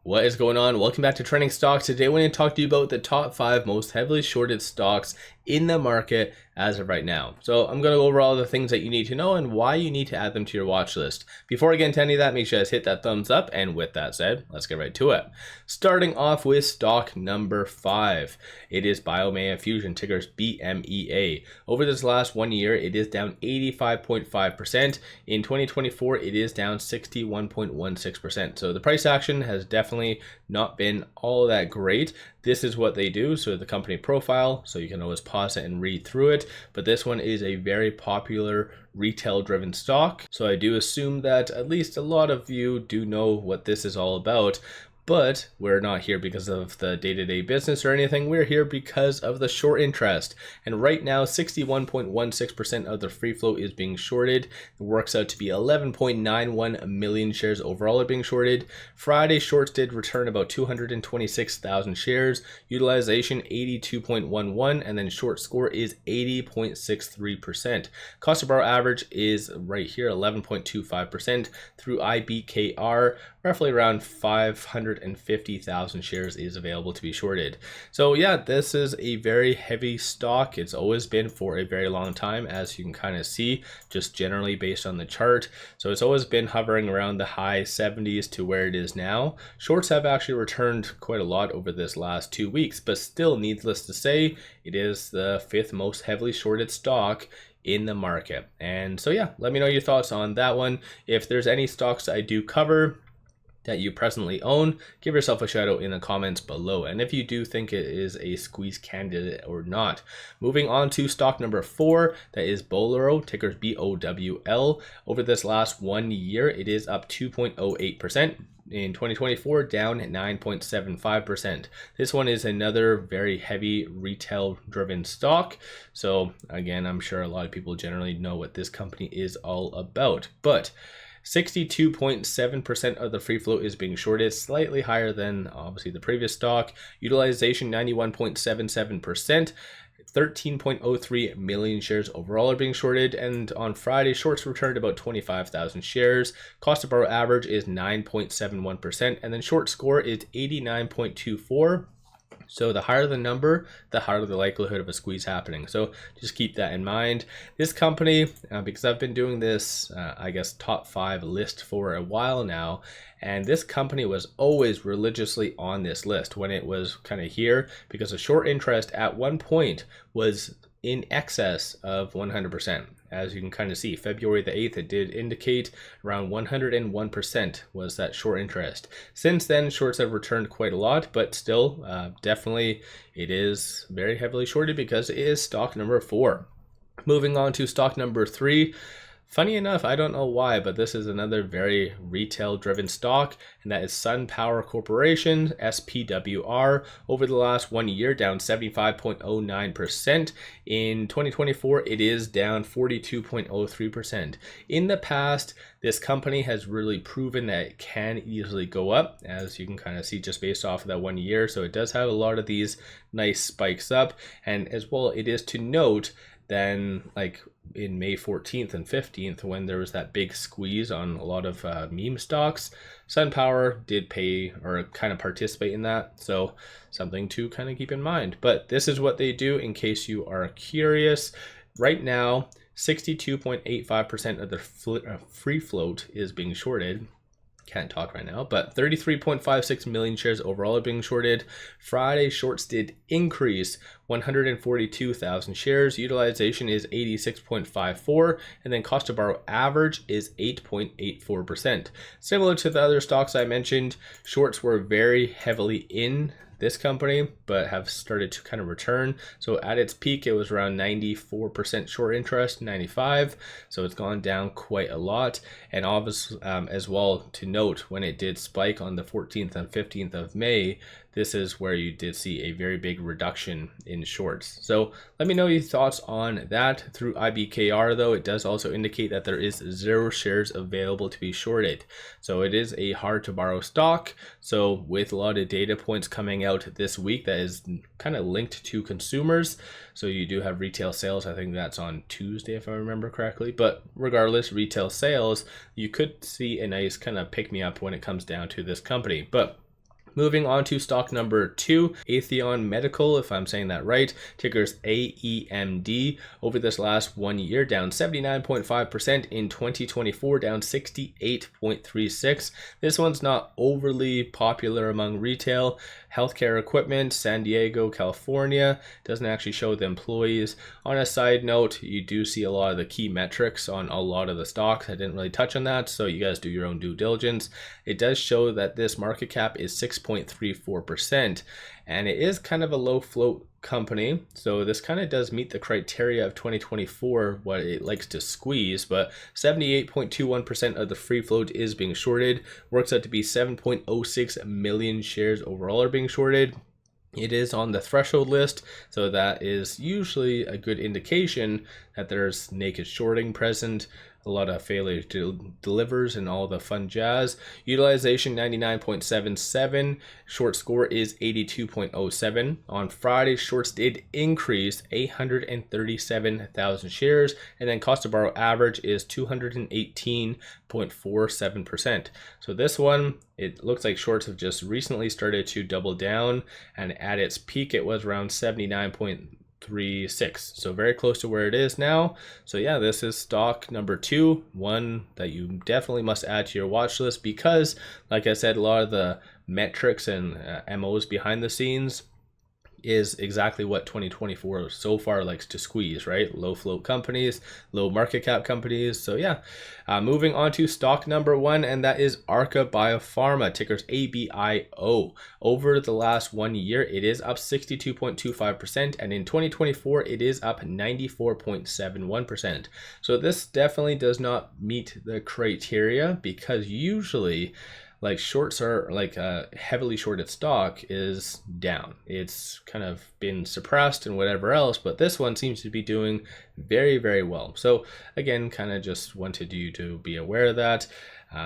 What is going on? Welcome back to Trending Stocks. Today we're going to talk to you about the top 5 most heavily shorted stocks in the market as of right now. So I'm going to go over all the things that you need to know and why you need to add them to your watch list. Before I get into any of that, make sure you guys hit that thumbs up. And with that said, let's get right to it. Starting off with stock number 5. It is Bioma Fusion, tickers BMEA. Over this last 1 year, it is down 85.5%. In 2024, it is down 61.16%. So the price action has definitely not been all that great. This is what they do, so the company profile, so you can always pause it and read through it. But this one is a very popular retail driven stock, so I do assume that at least a lot of you do know what this is all about. But we're not here because of the day-to-day business or anything. We're here because of the short interest. And right now, 61.16% of the free float is being shorted. It works out to be 11.91 million shares overall are being shorted. Friday, shorts did return about 226,000 shares. Utilization 82.11, and then short score is 80.63%. Cost of borrow average is right here, 11.25%. Through IBKR, roughly around 550,000 shares is available to be shorted. So yeah, this is a very heavy stock. It's always been for a very long time, as you can kind of see, just generally based on the chart. So it's always been hovering around the high 70s to where it is now. Shorts have actually returned quite a lot over this last 2 weeks, but still, needless to say, it is the 5th most heavily shorted stock in the market. And so yeah, let me know your thoughts on that one. If there's any stocks I do cover that you presently own, give yourself a shout out in the comments below, and if you do think it is a squeeze candidate or not. Moving on to stock number 4, that is Bolero, tickers BOWL. Over this last 1 year, it is up 2.08%. In 2024, down 9.75%. This one is another very heavy retail driven stock. So again, I'm sure a lot of people generally know what this company is all about, but 62.7% of the free float is being shorted, slightly higher than obviously the previous stock. Utilization 91.77%. 13.03 million shares overall are being shorted, and on Friday, shorts returned about 25,000 shares. Cost of borrow average is 9.71%, and then short score is 89.24. So the higher the number, the higher the likelihood of a squeeze happening. So just keep that in mind. This company, because I've been doing this, I guess, top 5 list for a while now, and this company was always religiously on this list when it was kind of here, because the short interest at one point was in excess of 100%. As you can kind of see, February the 8th, it did indicate around 101% was that short interest. Since then, shorts have returned quite a lot, but still, definitely it is very heavily shorted because it is stock number 4. Moving on to stock number 3. Funny enough, I don't know why, but this is another very retail-driven stock, and that is SunPower Corporation, SPWR. Over the last 1 year, down 75.09%. In 2024, it is down 42.03%. In the past, this company has really proven that it can easily go up, as you can kind of see just based off of that 1 year. So it does have a lot of these nice spikes up, and as well, it is to note then, like in May 14th and 15th, when there was that big squeeze on a lot of meme stocks, SunPower did pay or kind of participate in that. So something to kind of keep in mind. But this is what they do in case you are curious. Right now, 62.85% of the free float is being shorted. Can't talk right now, but 33.56 million shares overall are being shorted. Friday, shorts did increase 142,000 shares. Utilization is 86.54, and then cost of borrow average is 8.84%. Similar to the other stocks I mentioned, shorts were very heavily in this company, but have started to kind of return. So at its peak, it was around 94% short interest, 95. So it's gone down quite a lot. And obviously, as well to note, when it did spike on the 14th and 15th of May, this is where you did see a very big reduction in shorts. So let me know your thoughts on that. Through IBKR, though, it does also indicate that there is 0 shares available to be shorted. So it is a hard to borrow stock. So with a lot of data points coming out this week that is kind of linked to consumers. So you do have retail sales. I think that's on Tuesday, if I remember correctly. But regardless, retail sales, you could see a nice kind of pick me up when it comes down to this company. But Moving on to stock number 2, Aon Medical, if I'm saying that right, tickers AEMD. Over this last 1 year, down 79.5%. In 2024, down 68.36. This one's not overly popular among retail. Healthcare equipment, San Diego, California. Doesn't actually show the employees. On a side note, you do see a lot of the key metrics on a lot of the stocks. I didn't really touch on that, so you guys do your own due diligence. It does show that this market cap is 6.34%, and it is kind of a low float company, so this kind of does meet the criteria of 2024, what it likes to squeeze, but 78.21% of the free float is being shorted. Works out to be 7.06 million shares overall are being shorted. It is on the threshold list, so that is usually a good indication that there's naked shorting present. A lot of failure to delivers and all the fun jazz. Utilization 99.77. Short score is 82.07. On Friday, shorts did increase 837,000 shares, and then cost to borrow average is 218.47%. So this one, it looks like shorts have just recently started to double down, and at its peak it was around 79.36, so very close to where it is now. So yeah, this is stock number 2, one that you definitely must add to your watch list, because like I said, a lot of the metrics and MOs behind the scenes is exactly what 2024 so far likes to squeeze, right? Low float companies, low market cap companies. So yeah, moving on to stock number 1, and that is Arca Biopharma, tickers ABIO. Over the last 1 year, it is up 62.25%, and in 2024, it is up 94.71%. So this definitely does not meet the criteria, because usually like shorts are like a heavily shorted stock is down. It's kind of been suppressed and whatever else, but this one seems to be doing very, very well. So again, kind of just wanted you to be aware of that.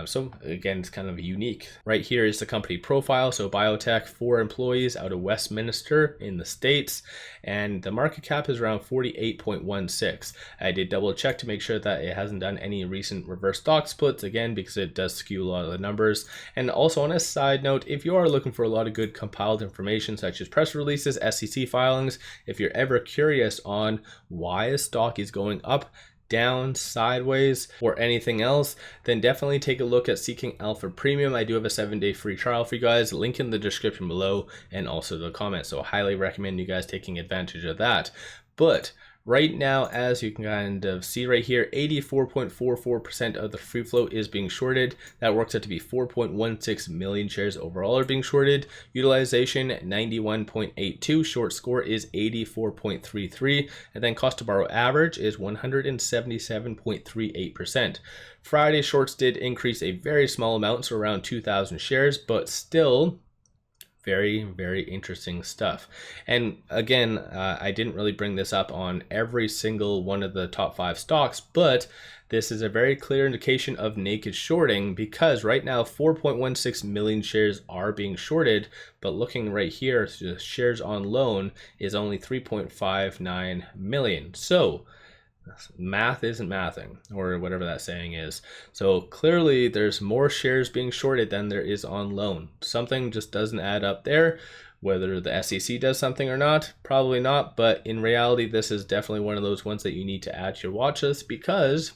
So again, it's kind of unique. Right here is the company profile. So biotech, 4 employees out of Westminster in the States, and the market cap is around 48.16. I did double check to make sure that it hasn't done any recent reverse stock splits, again, because it does skew a lot of the numbers. And also on a side note, if you are looking for a lot of good compiled information such as press releases, SEC filings, if you're ever curious on why a stock is going up, down, sideways, or anything else, then definitely take a look at Seeking Alpha Premium. I do have a 7-day free trial for you guys, link in the description below and also the comments, so highly recommend you guys taking advantage of that. But right now, as you can kind of see right here, 84.44% of the free float is being shorted. That works out to be 4.16 million shares overall are being shorted. Utilization 91.82. Short score is 84.33. And then cost to borrow average is 177.38%. Friday shorts did increase a very small amount, so around 2,000 shares, but still very, very interesting stuff. And again, I didn't really bring this up on every single one of the top 5 stocks, but this is a very clear indication of naked shorting, because right now 4.16 million shares are being shorted, but looking right here, the shares on loan is only 3.59 million. So math isn't mathing, or whatever that saying is. So clearly there's more shares being shorted than there is on loan. Something just doesn't add up there. Whether the SEC does something or not, probably not, but in reality this is definitely one of those ones that you need to add to your watch list, because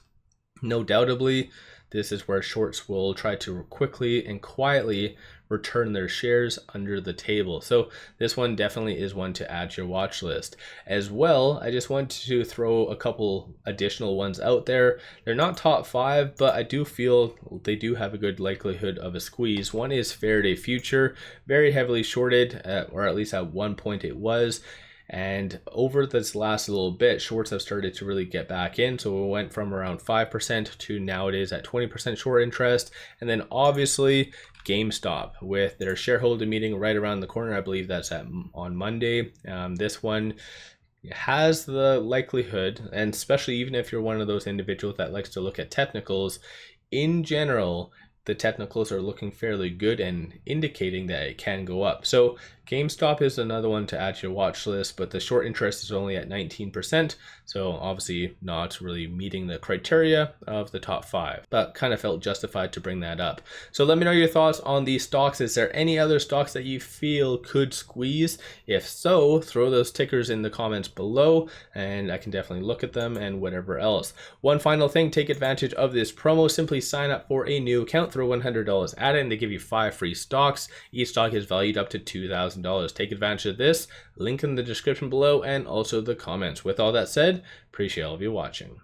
no doubtably this is where shorts will try to quickly and quietly return their shares under the table. So this one definitely is one to add to your watch list. As well, I just want to throw a couple additional ones out there. They're not top 5, but I do feel they do have a good likelihood of a squeeze. One is Faraday Future, very heavily shorted, or at least at one point it was. And over this last little bit, shorts have started to really get back in. So we went from around 5% to nowadays at 20% short interest. And then obviously GameStop, with their shareholder meeting right around the corner. I believe that's on Monday. This one has the likelihood, and especially even if you're one of those individuals that likes to look at technicals, in general, the technicals are looking fairly good and indicating that it can go up. So GameStop is another one to add to your watch list, but the short interest is only at 19%, so obviously not really meeting the criteria of the top 5, but kind of felt justified to bring that up. So let me know your thoughts on these stocks. Is there any other stocks that you feel could squeeze? If so, throw those tickers in the comments below and I can definitely look at them and whatever else. One final thing, take advantage of this promo. Simply sign up for a new account, throw $100 at it, and they give you 5 free stocks. Each stock is valued up to $2,000. Take advantage of this. Link in the description below and also the comments. With all that said, appreciate all of you watching.